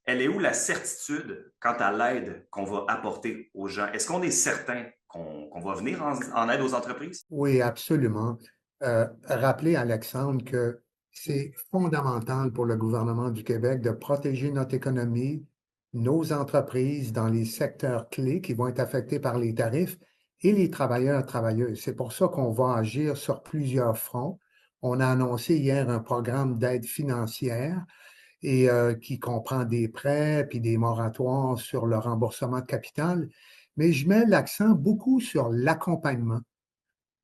Elle est où la certitude quant à l'aide qu'on va apporter aux gens? Est-ce qu'on est certain qu'on va venir en aide aux entreprises? Oui, absolument. Rappelez, Alexandre, que c'est fondamental pour le gouvernement du Québec de protéger notre économie, nos entreprises dans les secteurs clés qui vont être affectés par les tarifs et les travailleurs et travailleuses. C'est pour ça qu'on va agir sur plusieurs fronts. On a annoncé hier un programme d'aide financière et qui comprend des prêts puis des moratoires sur le remboursement de capital, mais je mets l'accent beaucoup sur l'accompagnement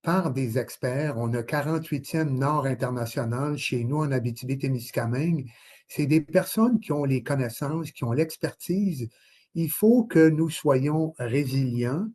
par des experts. On a 48e Nord international chez nous en Abitibi-Témiscamingue. C'est des personnes qui ont les connaissances, qui ont l'expertise. Il faut que nous soyons résilients.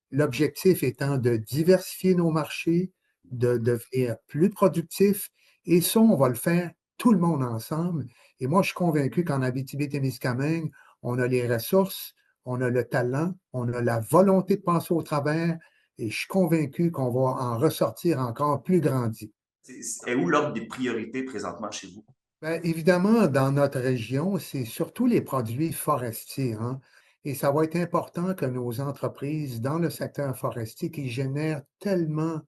L'objectif étant de diversifier nos marchés, de devenir plus productifs. Et ça, on va le faire tout le monde ensemble. Et moi, je suis convaincu qu'en Abitibi-Témiscamingue, on a les ressources, on a le talent, on a la volonté de penser au travers, et je suis convaincu qu'on va en ressortir encore plus grandi. Est où l'ordre des priorités présentement chez vous? Bien, évidemment, dans notre région, c'est surtout les produits forestiers, hein, et ça va être important que nos entreprises dans le secteur forestier qui génèrent tellement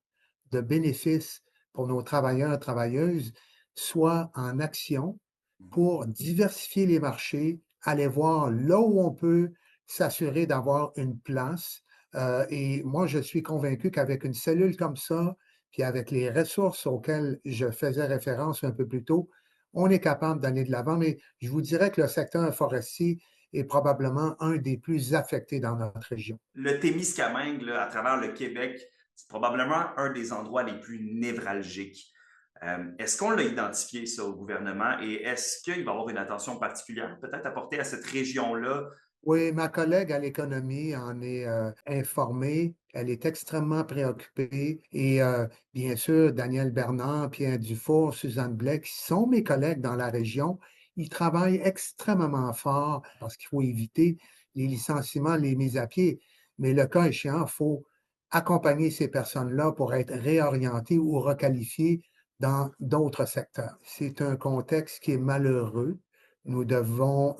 de bénéfices pour nos travailleurs, travailleuses, soient en action pour diversifier les marchés, aller voir là où on peut s'assurer d'avoir une place. Et moi, je suis convaincu qu'avec une cellule comme ça, puis avec les ressources auxquelles je faisais référence un peu plus tôt, on est capable d'aller de l'avant. Mais je vous dirais que le secteur forestier est probablement un des plus affectés dans notre région. Le Témiscamingue, là, à travers le Québec, c'est probablement un des endroits les plus névralgiques. Est-ce qu'on l'a identifié, ça, au gouvernement, et est-ce qu'il va y avoir une attention particulière peut-être apportée à cette région-là? Oui, ma collègue à l'économie en est informée. Elle est extrêmement préoccupée. Et bien sûr, Daniel Bernard, Pierre Dufour, Suzanne Blais, qui sont mes collègues dans la région, ils travaillent extrêmement fort parce qu'il faut éviter les licenciements, les mises à pied. Mais le cas échéant, il faut accompagner ces personnes-là pour être réorientées ou requalifiées dans d'autres secteurs. C'est un contexte qui est malheureux. Nous devons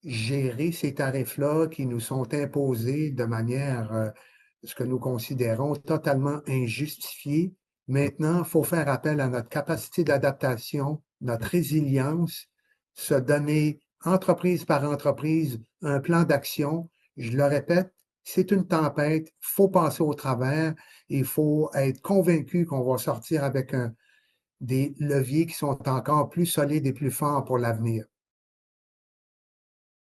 gérer ces tarifs-là qui nous sont imposés de manière, ce que nous considérons totalement injustifiée. Maintenant, il faut faire appel à notre capacité d'adaptation, notre résilience, se donner entreprise par entreprise un plan d'action. Je le répète, c'est une tempête, il faut passer au travers, il faut être convaincu qu'on va sortir avec des leviers qui sont encore plus solides et plus forts pour l'avenir.